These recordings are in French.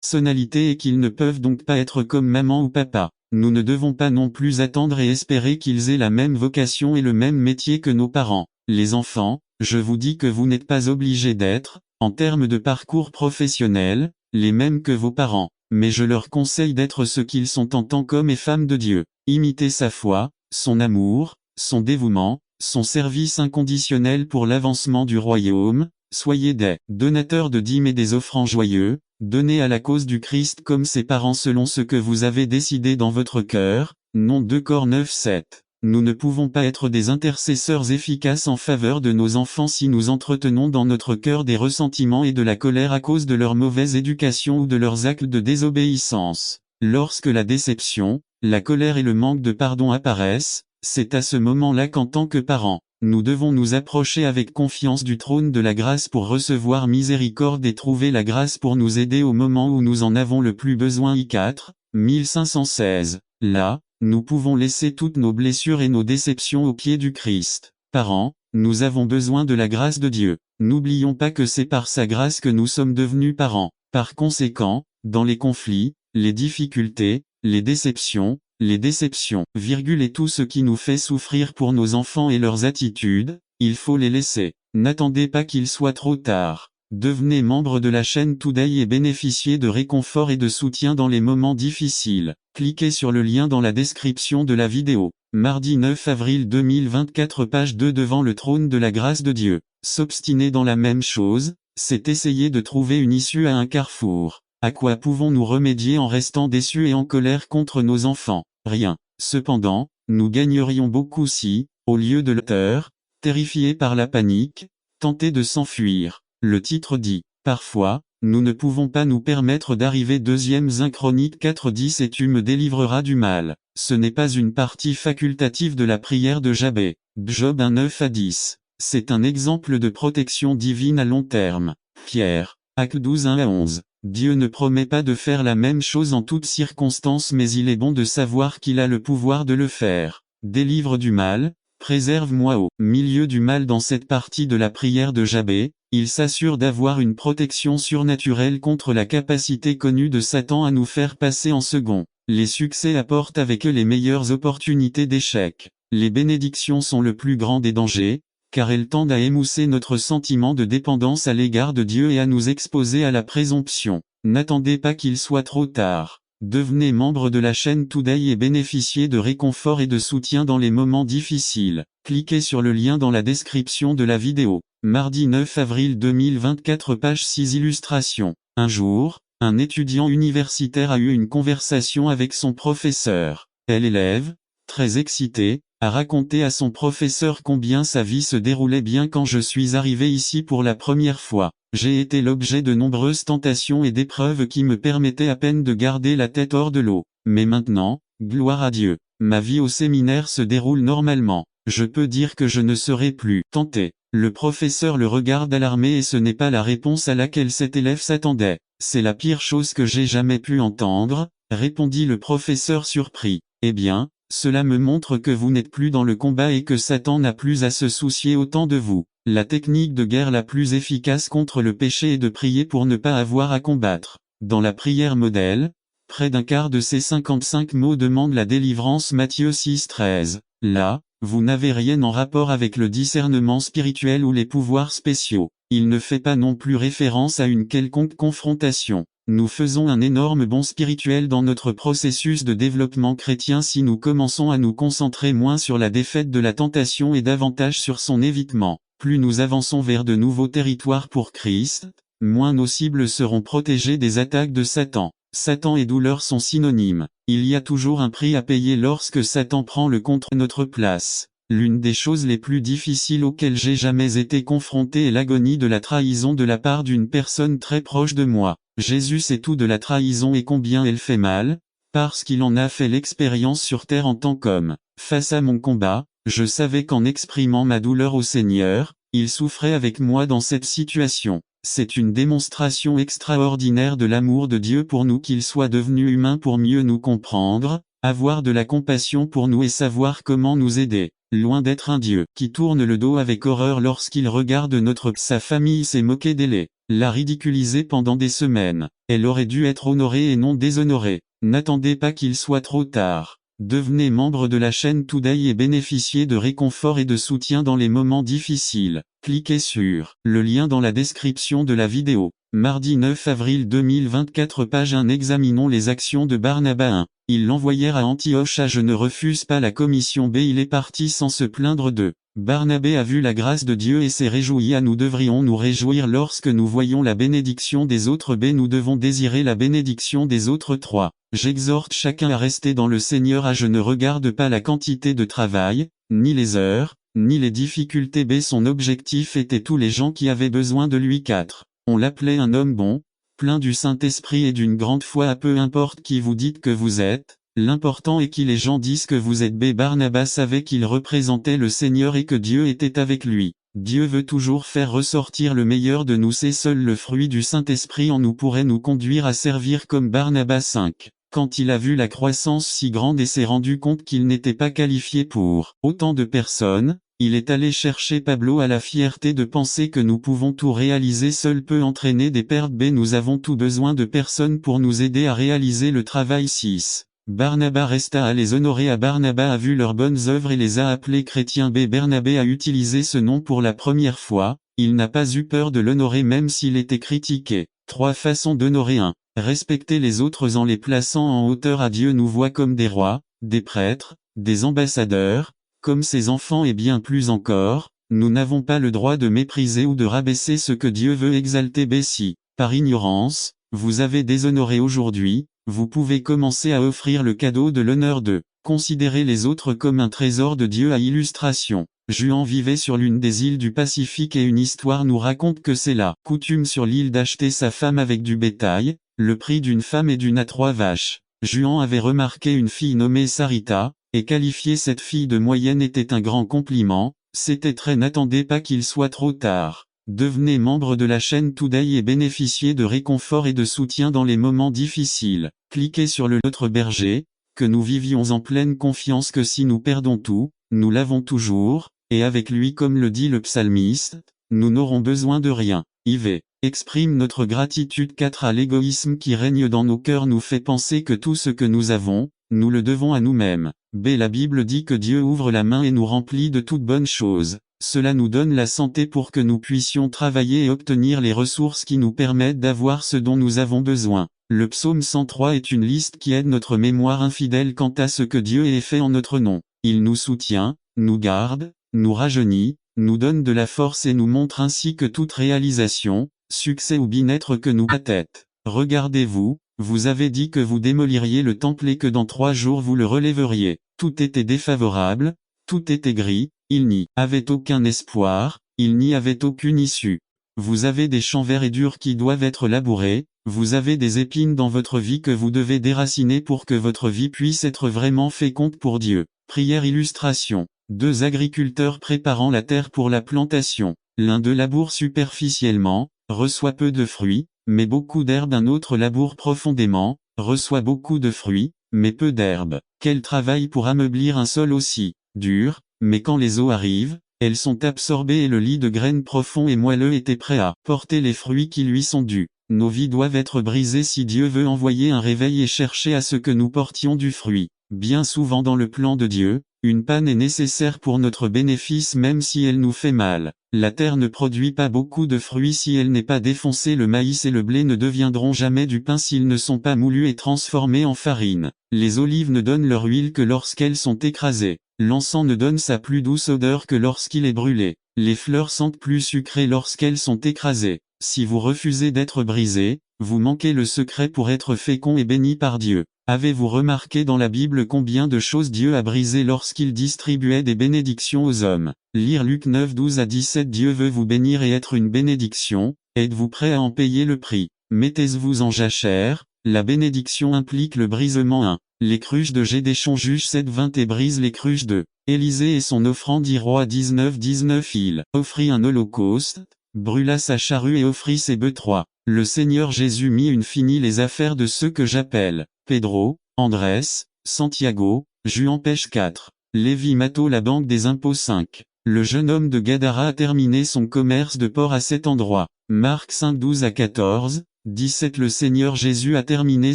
personnalité et qu'ils ne peuvent donc pas être comme maman ou papa. Nous ne devons pas non plus attendre et espérer qu'ils aient la même vocation et le même métier que nos parents. Les enfants, je vous dis que vous n'êtes pas obligés d'être, en termes de parcours professionnel, les mêmes que vos parents, mais je leur conseille d'être ce qu'ils sont en tant qu'hommes et femmes de Dieu. Imitez sa foi, son amour, son dévouement, son service inconditionnel pour l'avancement du royaume. Soyez des donateurs de dîmes et des offrandes joyeux, donnez à la cause du Christ comme ses parents selon ce que vous avez décidé dans votre cœur. Non 2 Cor 9-7. Nous ne pouvons pas être des intercesseurs efficaces en faveur de nos enfants si nous entretenons dans notre cœur des ressentiments et de la colère à cause de leur mauvaise éducation ou de leurs actes de désobéissance. Lorsque la déception, la colère et le manque de pardon apparaissent, c'est à ce moment-là qu'en tant que parents, nous devons nous approcher avec confiance du trône de la grâce pour recevoir miséricorde et trouver la grâce pour nous aider au moment où nous en avons le plus besoin. I4, 1516. Là, nous pouvons laisser toutes nos blessures et nos déceptions aux pieds du Christ. Parents, nous avons besoin de la grâce de Dieu. N'oublions pas que c'est par sa grâce que nous sommes devenus parents. Par conséquent, dans les conflits, les difficultés, les déceptions, et tout ce qui nous fait souffrir pour nos enfants et leurs attitudes, il faut les laisser. N'attendez pas qu'il soit trop tard. Devenez membre de la chaîne Today et bénéficiez de réconfort et de soutien dans les moments difficiles. Cliquez sur le lien dans la description de la vidéo. Mardi 9 avril 2024 page 2 devant le trône de la grâce de Dieu. S'obstiner dans la même chose, c'est essayer de trouver une issue à un carrefour. À quoi pouvons-nous remédier en restant déçus et en colère contre nos enfants? Rien. Cependant, nous gagnerions beaucoup si, au lieu de l'auteur, terrifié par la panique, tenter de s'enfuir. Le titre dit, parfois, nous ne pouvons pas nous permettre d'arriver. 2 Chroniques 4:10 et tu me délivreras du mal. Ce n'est pas une partie facultative de la prière de Jabé. Job 1:9-10. C'est un exemple de protection divine à long terme. Pierre, Actes 12:1-11. Dieu ne promet pas de faire la même chose en toutes circonstances, mais il est bon de savoir qu'il a le pouvoir de le faire. Délivre du mal, préserve-moi au milieu du mal. Dans cette partie de la prière de Jabé, il s'assure d'avoir une protection surnaturelle contre la capacité connue de Satan à nous faire passer en second. Les succès apportent avec eux les meilleures opportunités d'échec. Les bénédictions sont le plus grand des dangers, car elles tendent à émousser notre sentiment de dépendance à l'égard de Dieu et à nous exposer à la présomption. N'attendez pas qu'il soit trop tard. Devenez membre de la chaîne Today et bénéficiez de réconfort et de soutien dans les moments difficiles. Cliquez sur le lien dans la description de la vidéo. Mardi 9 avril 2024 page 6 illustration. Un jour, un étudiant universitaire a eu une conversation avec son professeur. L'élève, très excité, a raconté à son professeur combien sa vie se déroulait bien quand je suis arrivé ici pour la première fois. J'ai été l'objet de nombreuses tentations et d'épreuves qui me permettaient à peine de garder la tête hors de l'eau. Mais maintenant, gloire à Dieu, ma vie au séminaire se déroule normalement. Je peux dire que je ne serai plus tenté. Le professeur le regarde alarmé et ce n'est pas la réponse à laquelle cet élève s'attendait. C'est la pire chose que j'ai jamais pu entendre, répondit le professeur surpris. Eh bien, cela me montre que vous n'êtes plus dans le combat et que Satan n'a plus à se soucier autant de vous. La technique de guerre la plus efficace contre le péché est de prier pour ne pas avoir à combattre. Dans la prière modèle, près d'un quart de ces 55 mots demandent la délivrance. Matthieu 6:13. Là, vous n'avez rien en rapport avec le discernement spirituel ou les pouvoirs spéciaux. Il ne fait pas non plus référence à une quelconque confrontation. Nous faisons un énorme bond spirituel dans notre processus de développement chrétien si nous commençons à nous concentrer moins sur la défaite de la tentation et davantage sur son évitement. Plus nous avançons vers de nouveaux territoires pour Christ, moins nos cibles seront protégées des attaques de Satan. Satan et douleur sont synonymes. Il y a toujours un prix à payer lorsque Satan prend le contre notre place. L'une des choses les plus difficiles auxquelles j'ai jamais été confronté est l'agonie de la trahison de la part d'une personne très proche de moi. Jésus sait tout de la trahison et combien elle fait mal, parce qu'il en a fait l'expérience sur terre en tant qu'homme. Face à mon combat, je savais qu'en exprimant ma douleur au Seigneur, il souffrait avec moi dans cette situation. C'est une démonstration extraordinaire de l'amour de Dieu pour nous qu'il soit devenu humain pour mieux nous comprendre, avoir de la compassion pour nous et savoir comment nous aider. loin d'être un Dieu qui tourne le dos avec horreur lorsqu'il regarde sa famille s'est moquée d'elle, l'a ridiculisée pendant des semaines. Elle aurait dû être honorée et non déshonorée. N'attendez pas qu'il soit trop tard. Devenez membre de la chaîne Today et bénéficiez de réconfort et de soutien dans les moments difficiles. Cliquez sur le lien dans la description de la vidéo. Mardi 9 avril 2024 page 1 examinons les actions de Barnabas 1. Ils l'envoyèrent à Antioche à je ne refuse pas la commission B. Il est parti sans se plaindre de. Barnabé a vu la grâce de Dieu et s'est réjoui. Nous devrions nous réjouir lorsque nous voyons la bénédiction des autres. B. Nous devons désirer la bénédiction des autres. 3. J'exhorte chacun à rester dans le Seigneur. Je ne regarde pas la quantité de travail, ni les heures, ni les difficultés. B. Son objectif était tous les gens qui avaient besoin de lui. 4. On l'appelait un homme bon, plein du Saint-Esprit et d'une grande foi. Peu importe qui vous dites que vous êtes, l'important est qui les gens disent que vous êtes. B. Barnabas savait qu'il représentait le Seigneur et que Dieu était avec lui. Dieu veut toujours faire ressortir le meilleur de nous. C'est seul le fruit du Saint-Esprit en nous pourrait nous conduire à servir comme Barnabas. 5. Quand il a vu la croissance si grande et s'est rendu compte qu'il n'était pas qualifié pour autant de personnes, il est allé chercher Pablo. À la fierté de penser que nous pouvons tout réaliser seul peut entraîner des pertes. B. Nous avons tout besoin de personnes pour nous aider à réaliser le travail. 6. Barnabas resta à les honorer. Barnabas a vu leurs bonnes œuvres et les a appelés chrétiens. B. Bernabé a utilisé ce nom pour la première fois, il n'a pas eu peur de l'honorer même s'il était critiqué. 3 façons d'honorer. 1. Respecter les autres en les plaçant en hauteur. Dieu nous voit comme des rois, des prêtres, des ambassadeurs, comme ses enfants et bien plus encore. Nous n'avons pas le droit de mépriser ou de rabaisser ce que Dieu veut exalter. B. Si, par ignorance, vous avez déshonoré aujourd'hui, vous pouvez commencer à offrir le cadeau de l'honneur de considérer les autres comme un trésor de Dieu. À illustration, Juan vivait sur l'une des îles du Pacifique et une histoire nous raconte que c'est la coutume sur l'île d'acheter sa femme avec du bétail, le prix d'une femme et d'une à 3 vaches. Juan avait remarqué une fille nommée Sarita, et qualifier cette fille de moyenne était un grand compliment. C'était très. N'attendez pas qu'il soit trop tard. Devenez membre de la chaîne Today et bénéficiez de réconfort et de soutien dans les moments difficiles. Cliquez sur le Notre berger, que nous vivions en pleine confiance que si nous perdons tout, nous l'avons toujours, et avec lui comme le dit le psalmiste, nous n'aurons besoin de rien. IV. Exprime notre gratitude. 4. À l'égoïsme qui règne dans nos cœurs nous fait penser que tout ce que nous avons, nous le devons à nous-mêmes. B. La Bible dit que Dieu ouvre la main et nous remplit de toutes bonnes choses. Cela nous donne la santé pour que nous puissions travailler et obtenir les ressources qui nous permettent d'avoir ce dont nous avons besoin. Le psaume 103 est une liste qui aide notre mémoire infidèle quant à ce que Dieu ait fait en notre nom. Il nous soutient, nous garde, nous rajeunit, nous donne de la force et nous montre ainsi que toute réalisation, succès ou bien-être que nous tête. Regardez-vous, vous avez dit que vous démoliriez le temple et que dans 3 jours vous le relèveriez. Tout était défavorable, tout était gris, il n'y avait aucun espoir, il n'y avait aucune issue. Vous avez des champs verts et durs qui doivent être labourés, vous avez des épines dans votre vie que vous devez déraciner pour que votre vie puisse être vraiment féconde pour Dieu. Prière illustration. 2 agriculteurs préparant la terre pour la plantation. L'un d'eux laboure superficiellement, reçoit peu de fruits, mais beaucoup d'herbes. Un autre laboure profondément, reçoit beaucoup de fruits, mais peu d'herbes. Quel travail pour ameublir un sol aussi dur, mais quand les eaux arrivent, elles sont absorbées et le lit de graines profond et moelleux était prêt à porter les fruits qui lui sont dus. Nos vies doivent être brisées si Dieu veut envoyer un réveil et chercher à ce que nous portions du fruit. Bien souvent dans le plan de Dieu, une panne est nécessaire pour notre bénéfice même si elle nous fait mal. La terre ne produit pas beaucoup de fruits si elle n'est pas défoncée. Le maïs et le blé ne deviendront jamais du pain s'ils ne sont pas moulus et transformés en farine. Les olives ne donnent leur huile que lorsqu'elles sont écrasées. L'encens ne donne sa plus douce odeur que lorsqu'il est brûlé. Les fleurs sentent plus sucrées lorsqu'elles sont écrasées. Si vous refusez d'être brisé, vous manquez le secret pour être fécond et béni par Dieu. Avez-vous remarqué dans la Bible combien de choses Dieu a brisées lorsqu'il distribuait des bénédictions aux hommes? Lire Luc 9, 12 à 17. Dieu veut vous bénir et être une bénédiction. Êtes-vous prêt à en payer le prix? Mettez-vous en jachère. La bénédiction implique le brisement. 1. Les cruches de Gédéchon juge 7-20 et brise les cruches de Élisée et son offrande. Roi 19-19. Il offrit un holocauste, brûla sa charrue et offrit ses bœufs. 3. Le Seigneur Jésus mit une finie les affaires de ceux que j'appelle Pedro, Andrés, Santiago, Juan. Pêche 4. Lévi Matteau La banque des impôts 5. Le jeune homme de Gadara a terminé son commerce de porc à cet endroit. Marc 5 12 à 14, 17 Le Seigneur Jésus a terminé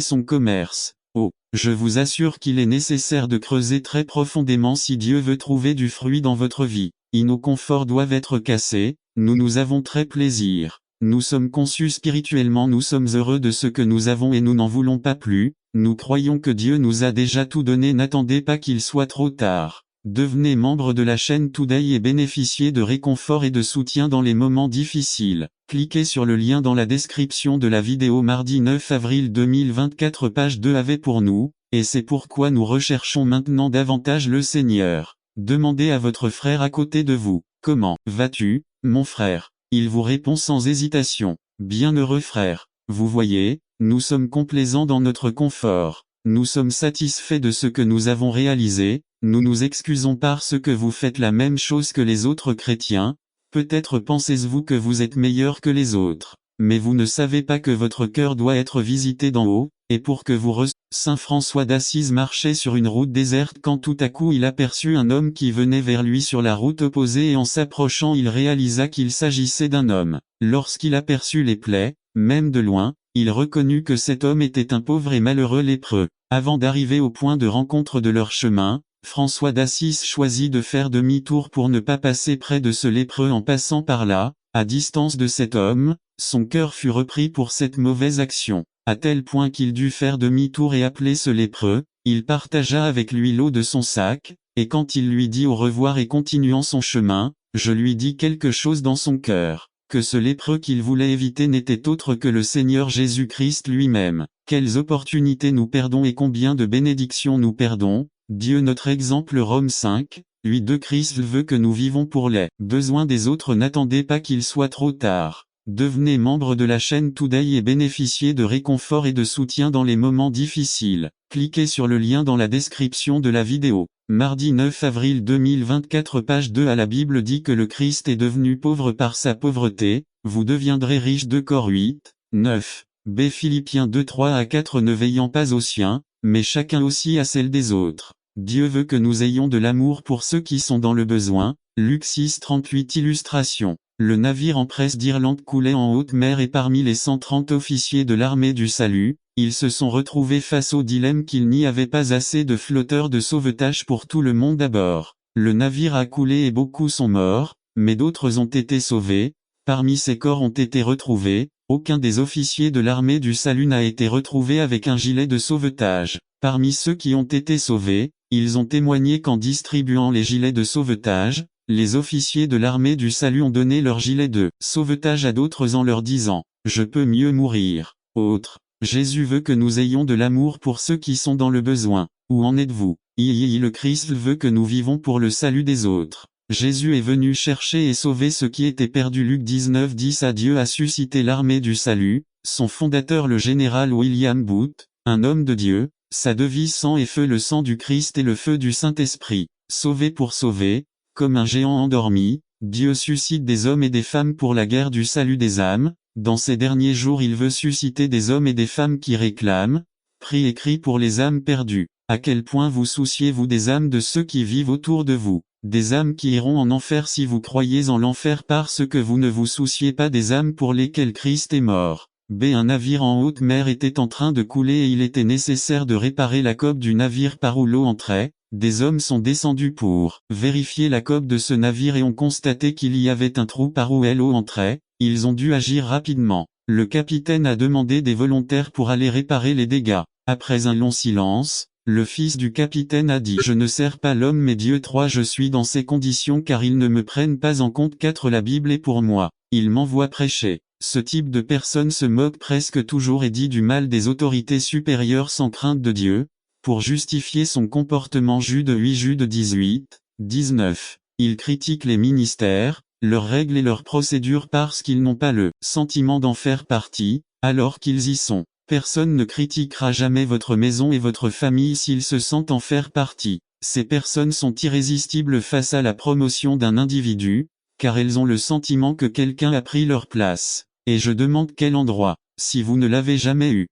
son commerce. Oh, je vous assure qu'il est nécessaire de creuser très profondément si Dieu veut trouver du fruit dans votre vie. Et nos conforts doivent être cassés, nous avons très plaisir. Nous sommes conçus spirituellement, nous sommes heureux de ce que nous avons et nous n'en voulons pas plus. Nous croyons que Dieu nous a déjà tout donné, n'attendez pas qu'il soit trop tard. Devenez membre de la chaîne Today et bénéficiez de réconfort et de soutien dans les moments difficiles. Cliquez sur le lien dans la description de la vidéo. Mardi 9 avril 2024 page 2 Ave pour nous, et c'est pourquoi nous recherchons maintenant davantage le Seigneur. Demandez à votre frère à côté de vous, comment vas-tu, mon frère? Il vous répond sans hésitation, bienheureux frère. Vous voyez, nous sommes complaisants dans notre confort. Nous sommes satisfaits de ce que nous avons réalisé, nous nous excusons parce que vous faites la même chose que les autres chrétiens, peut-être pensez-vous que vous êtes meilleur que les autres, mais vous ne savez pas que votre cœur doit être visité d'en haut, et pour que vous Saint François d'Assise marchait sur une route déserte quand tout à coup il aperçut un homme qui venait vers lui sur la route opposée et en s'approchant il réalisa qu'il s'agissait d'un homme. Lorsqu'il aperçut les plaies, même de loin, il reconnut que cet homme était un pauvre et malheureux lépreux. Avant d'arriver au point de rencontre de leur chemin, François d'Assise choisit de faire demi-tour pour ne pas passer près de ce lépreux en passant par là, à distance de cet homme. Son cœur fut repris pour cette mauvaise action, à tel point qu'il dut faire demi-tour et appeler ce lépreux. Il partagea avec lui l'eau de son sac, et quand il lui dit au revoir et continuant son chemin, je lui dis quelque chose dans son cœur, que ce lépreux qu'il voulait éviter n'était autre que le Seigneur Jésus-Christ lui-même. Quelles opportunités nous perdons et combien de bénédictions nous perdons. Dieu notre exemple Rome 5, 8 Christ veut que nous vivons pour les besoins des autres. N'attendez pas qu'il soit trop tard. Devenez membre de la chaîne Today et bénéficiez de réconfort et de soutien dans les moments difficiles. Cliquez sur le lien dans la description de la vidéo. Mardi 9 avril 2024 page 2 à La Bible dit que le Christ est devenu pauvre par sa pauvreté, vous deviendrez riche. 2 Cor 8, 9. B Philippiens 2 3 à 4 Ne veillant pas aux siens, mais chacun aussi à celle des autres. Dieu veut que nous ayons de l'amour pour ceux qui sont dans le besoin. Luc 6 38 Illustration. Le navire en presse d'Irlande coulait en haute mer et parmi les 130 officiers de l'armée du salut, ils se sont retrouvés face au dilemme qu'il n'y avait pas assez de flotteurs de sauvetage pour tout le monde à bord. Le navire a coulé et beaucoup sont morts, mais d'autres ont été sauvés. Parmi ces corps ont été retrouvés, aucun des officiers de l'armée du salut n'a été retrouvé avec un gilet de sauvetage. Parmi ceux qui ont été sauvés, ils ont témoigné qu'en distribuant les gilets de sauvetage, les officiers de l'armée du salut ont donné leur gilet de sauvetage à d'autres en leur disant « Je peux mieux mourir ». Autre. Jésus veut que nous ayons de l'amour pour ceux qui sont dans le besoin. Où en êtes-vous? Le Christ veut que nous vivons pour le salut des autres. Jésus est venu chercher et sauver ce qui était perdu. Luc 19 10 à Dieu a suscité l'armée du salut, son fondateur le général William Booth, un homme de Dieu, sa devise sang et feu, le sang du Christ et le feu du Saint-Esprit. Sauver pour sauver. Comme un géant endormi, Dieu suscite des hommes et des femmes pour la guerre du salut des âmes. Dans ces derniers jours il veut susciter des hommes et des femmes qui réclament, prient et crient pour les âmes perdues. À quel point vous souciez-vous des âmes de ceux qui vivent autour de vous? Des âmes qui iront en enfer si vous croyez en l'enfer parce que vous ne vous souciez pas des âmes pour lesquelles Christ est mort. B. Un navire en haute mer était en train de couler et il était nécessaire de réparer la coque du navire par où l'eau entrait. Des hommes sont descendus pour vérifier la coque de ce navire et ont constaté qu'il y avait un trou par où l'eau entrait. Ils ont dû agir rapidement. Le capitaine a demandé des volontaires pour aller réparer les dégâts. Après un long silence, le fils du capitaine a dit « Je ne sers pas l'homme mais Dieu. 3 Je suis dans ces conditions car ils ne me prennent pas en compte. 4 La Bible est pour moi. Ils m'envoient prêcher. » Ce type de personne se moque presque toujours et dit du mal des autorités supérieures sans crainte de Dieu. Pour justifier son comportement. Jude 8 Jude 18, 19. Il critique les ministères, leurs règles et leurs procédures parce qu'ils n'ont pas le sentiment d'en faire partie, alors qu'ils y sont. Personne ne critiquera jamais votre maison et votre famille s'ils se sentent en faire partie. Ces personnes sont irrésistibles face à la promotion d'un individu, car elles ont le sentiment que quelqu'un a pris leur place. Et je demande quel endroit, si vous ne l'avez jamais eu.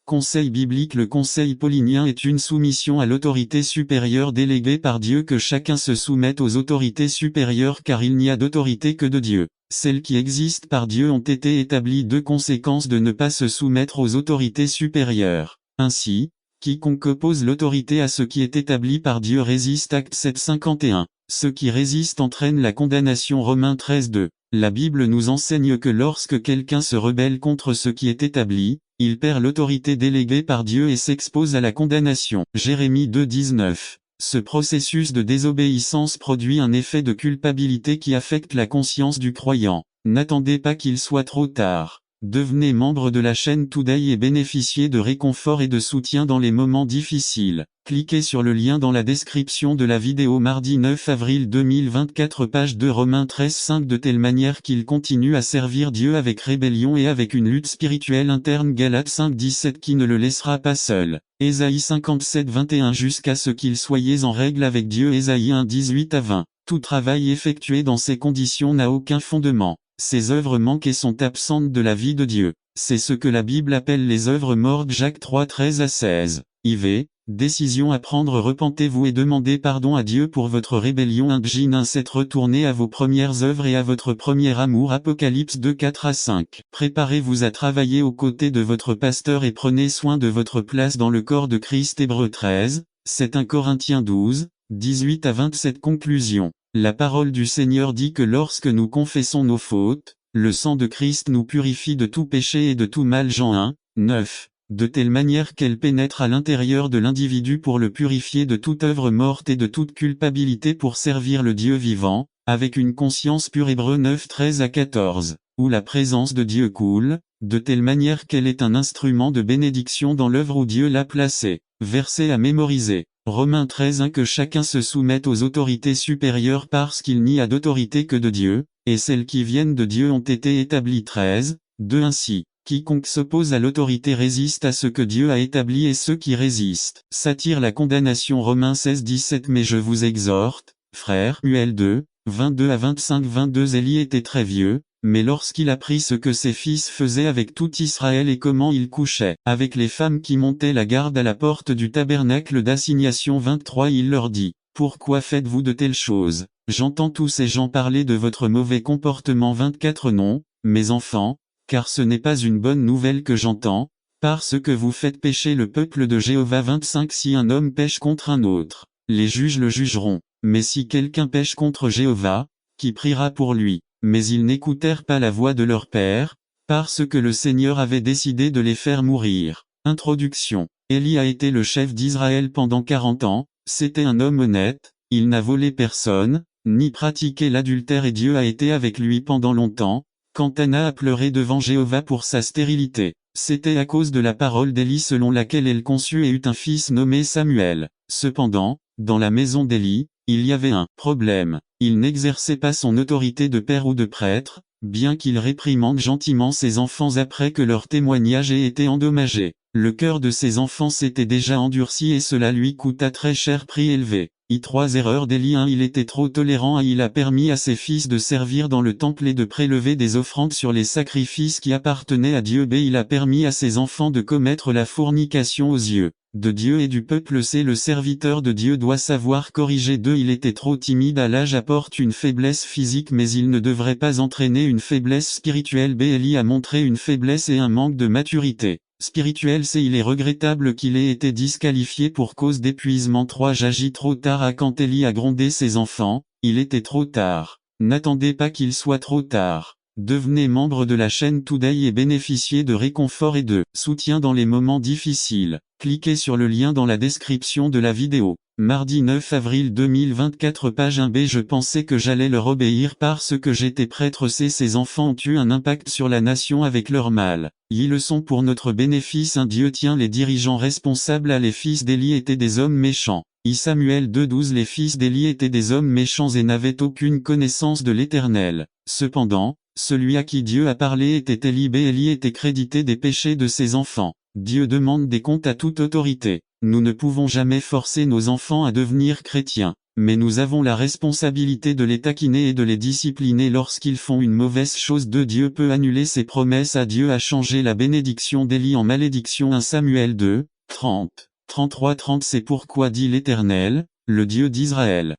Conseil biblique. Le conseil paulinien est une soumission à l'autorité supérieure déléguée par Dieu, que chacun se soumette aux autorités supérieures, car il n'y a d'autorité que de Dieu. Celles qui existent par Dieu ont été établies. Deux conséquences de ne pas se soumettre aux autorités supérieures. Ainsi, quiconque oppose l'autorité à ce qui est établi par Dieu résiste. Actes 7:51. Ceux qui résistent entraînent la condamnation. Romains 13:2. La Bible nous enseigne que lorsque quelqu'un se rebelle contre ce qui est établi, il perd l'autorité déléguée par Dieu et s'expose à la condamnation. Jérémie 2:19. Ce processus de désobéissance produit un effet de culpabilité qui affecte la conscience du croyant. N'attendez pas qu'il soit trop tard. Devenez membre de la chaîne Today et bénéficiez de réconfort et de soutien dans les moments difficiles. Cliquez sur le lien dans la description de la vidéo. Mardi 9 avril 2024, page 2. Romains 13:5. De telle manière qu'il continue à servir Dieu avec rébellion et avec une lutte spirituelle interne. Galates 5:17. Qui ne le laissera pas seul. Ésaïe 57:21. Jusqu'à ce qu'ils soyez en règle avec Dieu. Ésaïe 1:18-20. Tout travail effectué dans ces conditions n'a aucun fondement. Ces œuvres manquent et sont absentes de la vie de Dieu. C'est ce que la Bible appelle les œuvres mortes. Jacques 3:13-16. IV. Décision à prendre. Repentez-vous et demandez pardon à Dieu pour votre rébellion. 1 Jin 7. Retournez à vos premières œuvres et à votre premier amour. Apocalypse 2:4-5. Préparez-vous à travailler aux côtés de votre pasteur et prenez soin de votre place dans le corps de Christ. Hébreux 13. 7. 1 Corinthiens 12:18-27. Conclusion. La parole du Seigneur dit que lorsque nous confessons nos fautes, le sang de Christ nous purifie de tout péché et de tout mal. Jean 1:9. De telle manière qu'elle pénètre à l'intérieur de l'individu pour le purifier de toute œuvre morte et de toute culpabilité pour servir le Dieu vivant, avec une conscience pure. Hébreux 9:13-14. Où la présence de Dieu coule, de telle manière qu'elle est un instrument de bénédiction dans l'œuvre où Dieu l'a placée. Verset à mémoriser. Romains 13:1. Que chacun se soumette aux autorités supérieures parce qu'il n'y a d'autorité que de Dieu, et celles qui viennent de Dieu ont été établies. 13:2. Ainsi, quiconque s'oppose à l'autorité résiste à ce que Dieu a établi, et ceux qui résistent s'attirent la condamnation. Romains 16:17. Mais je vous exhorte, frères, Samuel 2:22-25. 22. Élie était très vieux, mais lorsqu'il apprit ce que ses fils faisaient avec tout Israël et comment ils couchaient avec les femmes qui montaient la garde à la porte du tabernacle d'assignation. 23. Il leur dit: pourquoi faites-vous de telles choses? J'entends tous ces gens parler de votre mauvais comportement. 24. Non, mes enfants, car ce n'est pas une bonne nouvelle que j'entends, parce que vous faites pécher le peuple de Jéhovah. 25. Si un homme pêche contre un autre, les juges le jugeront. Mais si quelqu'un pêche contre Jéhovah, qui priera pour lui? Mais ils n'écoutèrent pas la voix de leur père, parce que le Seigneur avait décidé de les faire mourir. Introduction. Élie a été le chef d'Israël pendant 40 ans, c'était un homme honnête, il n'a volé personne, ni pratiqué l'adultère, et Dieu a été avec lui pendant longtemps. Quand Anna a pleuré devant Jéhovah pour sa stérilité, c'était à cause de la parole d'Élie selon laquelle elle conçut et eut un fils nommé Samuel. Cependant, dans la maison d'Élie, il y avait un problème. Il n'exerçait pas son autorité de père ou de prêtre, bien qu'il réprimande gentiment ses enfants après que leur témoignage ait été endommagé. Le cœur de ses enfants s'était déjà endurci et cela lui coûta très cher prix élevé. 3 erreurs d'Élie. 1. Il était trop tolérant et il a permis à ses fils de servir dans le temple et de prélever des offrandes sur les sacrifices qui appartenaient à Dieu. B. Il a permis à ses enfants de commettre la fornication aux yeux de Dieu et du peuple. C. Le serviteur de Dieu doit savoir corriger. 2. Il était trop timide. À l'âge apporte une faiblesse physique, mais il ne devrait pas entraîner une faiblesse spirituelle. B. Élie a montré une faiblesse et un manque de maturité spirituelle. C. Il est regrettable qu'il ait été disqualifié pour cause d'épuisement. 3. J'agis trop tard. Quand Élie a grondé ses enfants, il était trop tard. N'attendez pas qu'il soit trop tard. Devenez membre de la chaîne Today et bénéficiez de réconfort et de soutien dans les moments difficiles. Cliquez sur le lien dans la description de la vidéo. Mardi 9 avril 2024, page 1b. Je pensais que j'allais leur obéir parce que j'étais prêtre. C. Ces enfants ont eu un impact sur la nation avec leur mal. Ils le sont pour notre bénéfice. Un Dieu tient les dirigeants responsables. Les fils d'Élie étaient des hommes méchants. Samuel 2:12. Les fils d'Élie étaient des hommes méchants et n'avaient aucune connaissance de l'Éternel. Cependant, celui à qui Dieu a parlé était Élie. B. Élie était crédité des péchés de ses enfants. Dieu demande des comptes à toute autorité. Nous ne pouvons jamais forcer nos enfants à devenir chrétiens. mais nous avons la responsabilité de les taquiner et de les discipliner lorsqu'ils font une mauvaise chose. Dieu peut annuler ses promesses à Dieu a changé la bénédiction d'Élie en malédiction. 1 Samuel 2, 30, 33-30 C'est pourquoi dit l'Éternel, le Dieu d'Israël.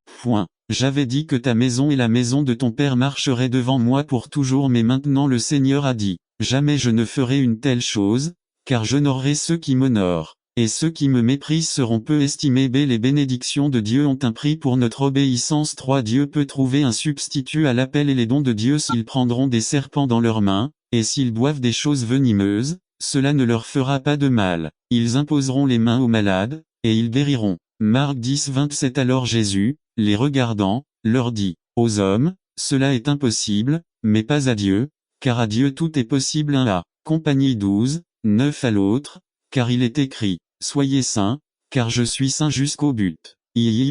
J'avais dit que ta maison et la maison de ton père marcheraient devant moi pour toujours, mais maintenant le Seigneur a dit, jamais je ne ferai une telle chose, car j'honorerai ceux qui m'honorent, et ceux qui me méprisent seront peu estimés. Les bénédictions de Dieu ont un prix pour notre obéissance. 3 Dieu peut trouver un substitut à l'appel et les dons de Dieu. S'ils prendront des serpents dans leurs mains, et s'ils boivent des choses venimeuses, cela ne leur fera pas de mal. Ils imposeront les mains aux malades, et ils guériront. Marc 10, 27 Alors Jésus, les regardant, leur dit, aux hommes, cela est impossible, mais pas à Dieu, car à Dieu tout est possible. 1 à Compagnie 12, 9 à l'autre, car il est écrit, soyez saints, car je suis saint jusqu'au but.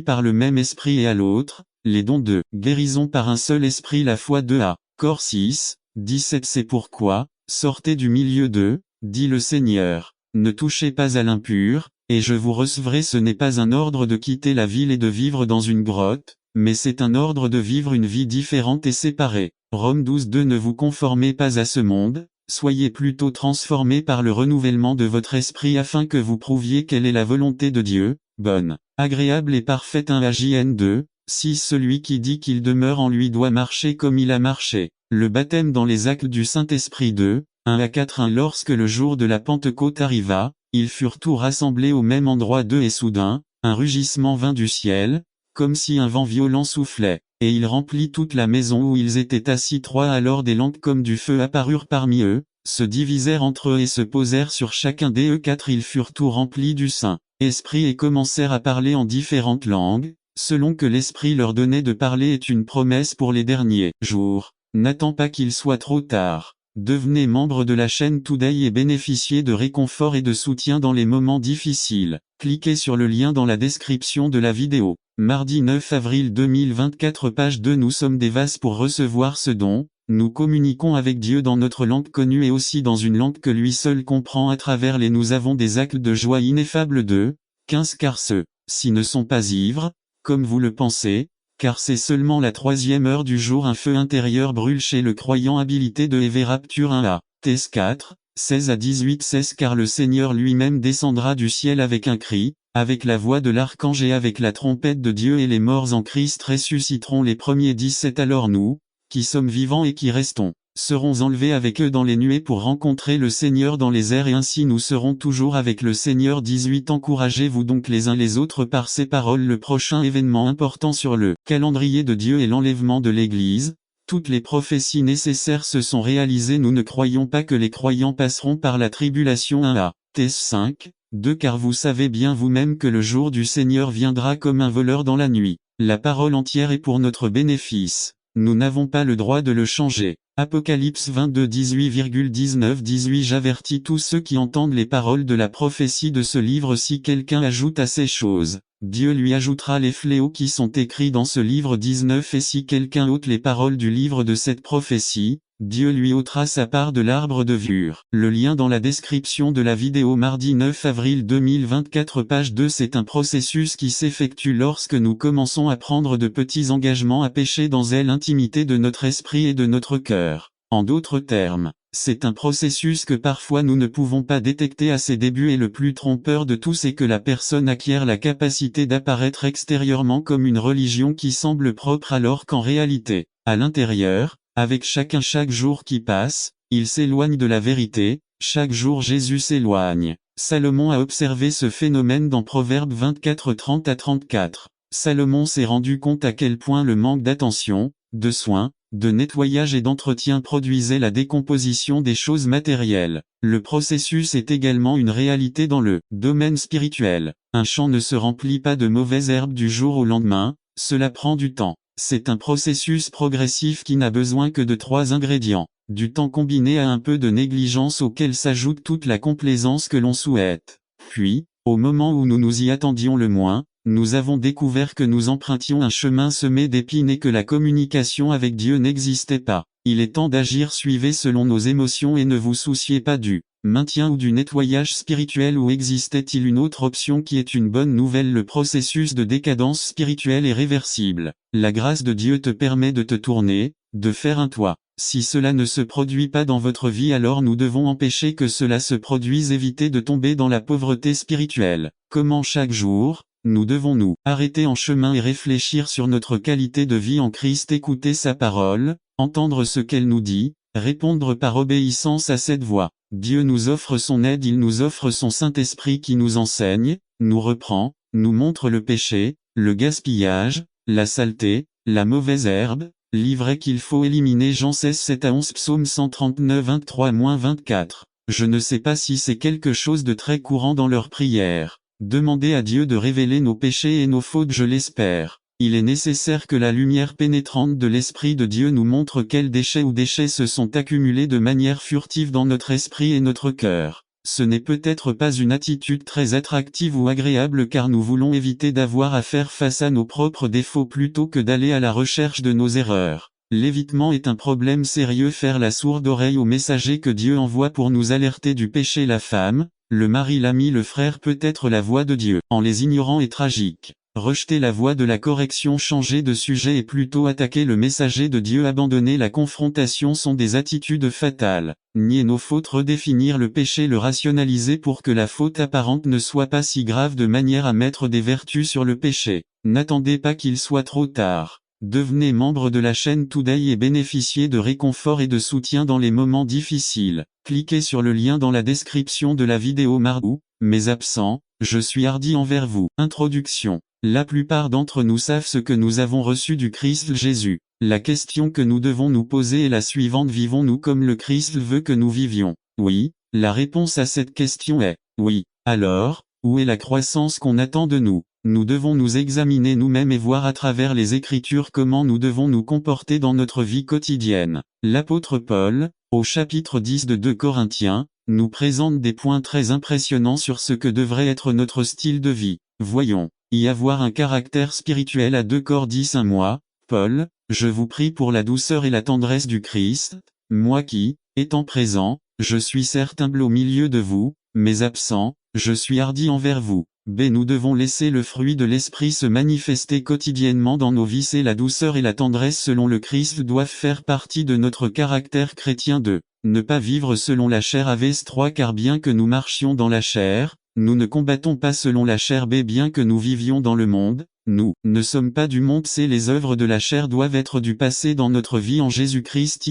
Par le même esprit et à l'autre, les dons de guérison par un seul esprit. La foi. 2 à Cor 6, 17 C'est pourquoi, sortez du milieu d'eux, dit le Seigneur, ne touchez pas à l'impur, et je vous recevrai. Ce n'est pas un ordre de quitter la ville et de vivre dans une grotte, mais c'est un ordre de vivre une vie différente et séparée. Romains 12, 2 Ne vous conformez pas à ce monde, soyez plutôt transformés par le renouvellement de votre esprit afin que vous prouviez quelle est la volonté de Dieu, bonne, agréable et parfaite. 1 Jn 2, 6 Celui qui dit qu'il demeure en lui doit marcher comme il a marché. Le baptême dans les actes du Saint-Esprit. 2, 1 à 4 Lorsque le jour de la Pentecôte arriva, ils furent tous rassemblés au même endroit. 2 Et soudain, un rugissement vint du ciel, comme si un vent violent soufflait, et il remplit toute la maison où ils étaient assis. 3 Alors des langues comme du feu apparurent parmi eux, se divisèrent entre eux et se posèrent sur chacun d'eux. 4 Ils furent tous remplis du Saint-Esprit et commencèrent à parler en différentes langues, selon que l'Esprit leur donnait de parler. Est une promesse pour les derniers jours. N'attends pas qu'il soit trop tard. Devenez membre de la chaîne Today et bénéficiez de réconfort et de soutien dans les moments difficiles. Cliquez sur le lien dans la description de la vidéo. Mardi 9 avril 2024 Page 2 Nous sommes des vases pour recevoir ce don, nous communiquons avec Dieu dans notre langue connue et aussi dans une langue que lui seul comprend. À travers les nous avons des actes de joie ineffables. 2, 15 Car ceux-ci ne sont pas ivres, comme vous le pensez, car c'est seulement la 3e heure du jour. Un feu intérieur brûle chez le croyant. Habilité de Eve Rapture 1 à Thèse 4, 16 à 18 16 Car le Seigneur lui-même descendra du ciel avec un cri, avec la voix de l'archange et avec la trompette de Dieu, et les morts en Christ ressusciteront les premiers. 17 Alors nous, qui sommes vivants et qui restons, serons enlevés avec eux dans les nuées pour rencontrer le Seigneur dans les airs, et ainsi nous serons toujours avec le Seigneur. 18 Encouragez-vous donc les uns les autres par ces paroles. Le prochain événement important sur le calendrier de Dieu est l'enlèvement de l'Église. Toutes les prophéties nécessaires se sont réalisées. Nous ne croyons pas que les croyants passeront par la tribulation. 1 à Thèse 5, 2 Car vous savez bien vous-même que le jour du Seigneur viendra comme un voleur dans la nuit. La parole entière est pour notre bénéfice. Nous n'avons pas le droit de le changer. Apocalypse 22 18,19-18 J'avertis tous ceux qui entendent les paroles de la prophétie de ce livre. Si quelqu'un ajoute à ces choses, Dieu lui ajoutera les fléaux qui sont écrits dans ce livre. 19 Et si quelqu'un ôte les paroles du livre de cette prophétie, Dieu lui ôtera sa part de l'arbre de vie. Le lien dans la description de la vidéo. Mardi 9 avril 2024 Page 2 C'est un processus qui s'effectue lorsque nous commençons à prendre de petits engagements à pécher dans l'intimité de notre esprit et de notre cœur. En d'autres termes, c'est un processus que parfois nous ne pouvons pas détecter à ses débuts, et le plus trompeur de tous est que la personne acquiert la capacité d'apparaître extérieurement comme une religion qui semble propre alors qu'en réalité, à l'intérieur, avec chaque jour qui passe, il s'éloigne de la vérité. Chaque jour Jésus s'éloigne. Salomon a observé ce phénomène dans Proverbes 24 30 à 34. Salomon s'est rendu compte à quel point le manque d'attention, de soins, de nettoyage et d'entretien produisait la décomposition des choses matérielles. Le processus est également une réalité dans le domaine spirituel. Un champ ne se remplit pas de mauvaises herbes du jour au lendemain, cela prend du temps. C'est un processus progressif qui n'a besoin que de 3 ingrédients. Du temps combiné à un peu de négligence auquel s'ajoute toute la complaisance que l'on souhaite. Puis, au moment où nous nous y attendions le moins, nous avons découvert que nous empruntions un chemin semé d'épines et que la communication avec Dieu n'existait pas. Il est temps d'agir. Suivez selon nos émotions et ne vous souciez pas du maintien ou du nettoyage spirituel, ou existait-il une autre option qui est une bonne nouvelle? Le processus de décadence spirituelle est réversible. La grâce de Dieu te permet de te tourner, de faire un toit. Si cela ne se produit pas dans votre vie, alors nous devons empêcher que cela se produise, éviter de tomber dans la pauvreté spirituelle. Comment chaque jour, nous devons nous arrêter en chemin et réfléchir sur notre qualité de vie en Christ, écouter sa parole, entendre ce qu'elle nous dit, répondre par obéissance à cette voix. Dieu nous offre son aide, il nous offre son Saint-Esprit qui nous enseigne, nous reprend, nous montre le péché, le gaspillage, la saleté, la mauvaise herbe, l'ivraie qu'il faut éliminer. Jean 16, 7 à 11, Psaume 139, 23-24. Je ne sais pas si c'est quelque chose de très courant dans leur prière. Demandez à Dieu de révéler nos péchés et nos fautes, je l'espère. Il est nécessaire que la lumière pénétrante de l'Esprit de Dieu nous montre quels déchets se sont accumulés de manière furtive dans notre esprit et notre cœur. Ce n'est peut-être pas une attitude très attractive ou agréable, car nous voulons éviter d'avoir à faire face à nos propres défauts plutôt que d'aller à la recherche de nos erreurs. L'évitement est un problème sérieux. Faire la sourde oreille aux messagers que Dieu envoie pour nous alerter du péché. La femme, le mari, l'ami, le frère peut être la voix de Dieu. En les ignorant est tragique. Rejeter la voie de la correction, changer de sujet et plutôt attaquer le messager de Dieu, abandonner la confrontation sont des attitudes fatales. Nier nos fautes, redéfinir le péché, le rationaliser pour que la faute apparente ne soit pas si grave, de manière à mettre des vertus sur le péché. N'attendez pas qu'il soit trop tard. Devenez membre de la chaîne Today et bénéficiez de réconfort et de soutien dans les moments difficiles. Cliquez sur le lien dans la description de la vidéo. Mardi, mais absent, je suis hardi envers vous. Introduction. La plupart d'entre nous savent ce que nous avons reçu du Christ Jésus. La question que nous devons nous poser est la suivante: vivons-nous comme le Christ veut que nous vivions? Oui, la réponse à cette question est oui. Alors, où est la croissance qu'on attend de nous? Nous devons nous examiner nous-mêmes et voir à travers les Écritures comment nous devons nous comporter dans notre vie quotidienne. L'apôtre Paul, au chapitre 10 de 2 Corinthiens, nous présente des points très impressionnants sur ce que devrait être notre style de vie. Voyons. Y avoir un caractère spirituel. À 2 Cor 10, 1 mois, Paul, je vous prie pour la douceur et la tendresse du Christ, moi qui, étant présent, je suis certes humble au milieu de vous, mais absent, je suis hardi envers vous. B. Nous devons laisser le fruit de l'esprit se manifester quotidiennement dans nos vies. C'est la douceur et la tendresse selon le Christ doivent faire partie de notre caractère chrétien. 2. Ne pas vivre selon la chair. Avs 3. Car bien que nous marchions dans la chair, nous ne combattons pas selon la chair. B. Bien que nous vivions dans le monde, nous ne sommes pas du monde. C. Les œuvres de la chair doivent être du passé dans notre vie en Jésus-Christ.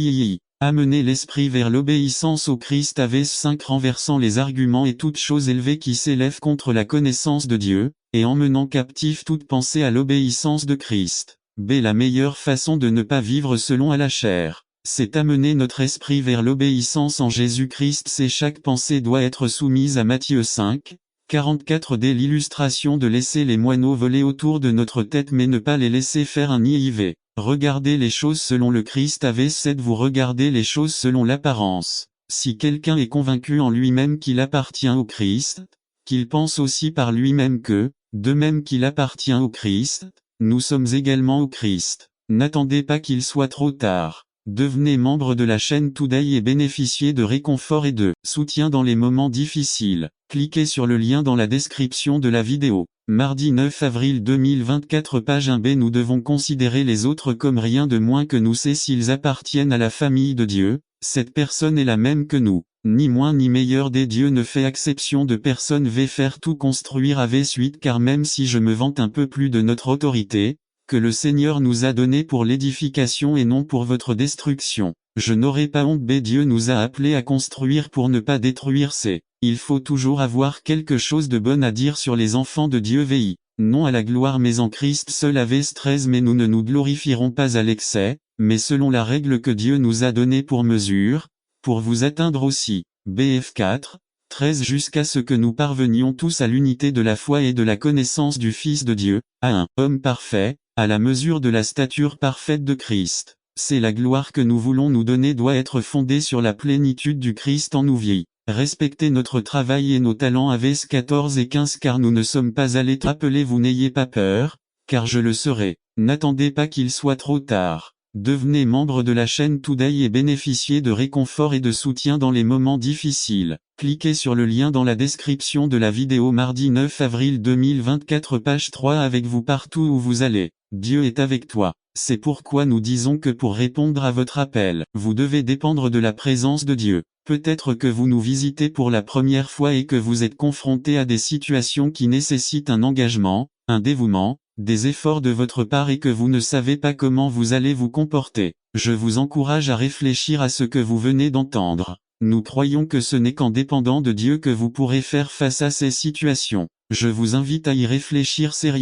Amener l'esprit vers l'obéissance au Christ. Avs 5. Renversant les arguments et toutes choses élevées qui s'élèvent contre la connaissance de Dieu, et emmenant captif toute pensée à l'obéissance de Christ. B. La meilleure façon de ne pas vivre selon à la chair, c'est amener notre esprit vers l'obéissance en Jésus-Christ. C'est chaque pensée doit être soumise à Matthieu 5, 44. D. L'illustration de laisser les moineaux voler autour de notre tête mais ne pas les laisser faire un nid. Regardez les choses selon le Christ. Avs 7. Vous regardez les choses selon l'apparence. Si quelqu'un est convaincu en lui-même qu'il appartient au Christ, qu'il pense aussi par lui-même que, de même qu'il appartient au Christ, nous sommes également au Christ. N'attendez pas qu'il soit trop tard. Devenez membre de la chaîne Today et bénéficiez de réconfort et de soutien dans les moments difficiles. Cliquez sur le lien dans la description de la vidéo. Mardi 9 avril 2024, page 1b. Nous devons considérer les autres comme rien de moins que nous. C'est s'ils appartiennent à la famille de Dieu, cette personne est la même que nous. Ni moins ni meilleur. Des Dieu ne fait exception de personne. V. Faire tout construire. Avs 8. Car même si je me vante un peu plus de notre autorité, que le Seigneur nous a donné pour l'édification et non pour votre destruction, je n'aurai pas honte. B. Dieu nous a appelés à construire pour ne pas détruire. C. Il faut toujours avoir quelque chose de bon à dire sur les enfants de Dieu. VI. Non à la gloire mais en Christ seul. Avs 13. Mais nous ne nous glorifierons pas à l'excès, mais selon la règle que Dieu nous a donnée pour mesure, pour vous atteindre aussi. Bf 4, 13. Jusqu'à ce que nous parvenions tous à l'unité de la foi et de la connaissance du Fils de Dieu, à un homme parfait, à la mesure de la stature parfaite de Christ. C'est la gloire que nous voulons nous donner doit être fondée sur la plénitude du Christ en nous. VI. Respectez notre travail et nos talents. Avs 14 et 15. Car nous ne sommes pas allés. Rappelez-vous, n'ayez pas peur, car je le serai. N'attendez pas qu'il soit trop tard. Devenez membre de la chaîne Today et bénéficiez de réconfort et de soutien dans les moments difficiles. Cliquez sur le lien dans la description de la vidéo mardi 9 avril 2024 page 3 avec vous partout où vous allez. Dieu est avec toi. C'est pourquoi nous disons que pour répondre à votre appel, vous devez dépendre de la présence de Dieu. Peut-être que vous nous visitez pour la première fois et que vous êtes confronté à des situations qui nécessitent un engagement, un dévouement, des efforts de votre part et que vous ne savez pas comment vous allez vous comporter. Je vous encourage à réfléchir à ce que vous venez d'entendre. Nous croyons que ce n'est qu'en dépendant de Dieu que vous pourrez faire face à ces situations. Je vous invite à y réfléchir sérieusement.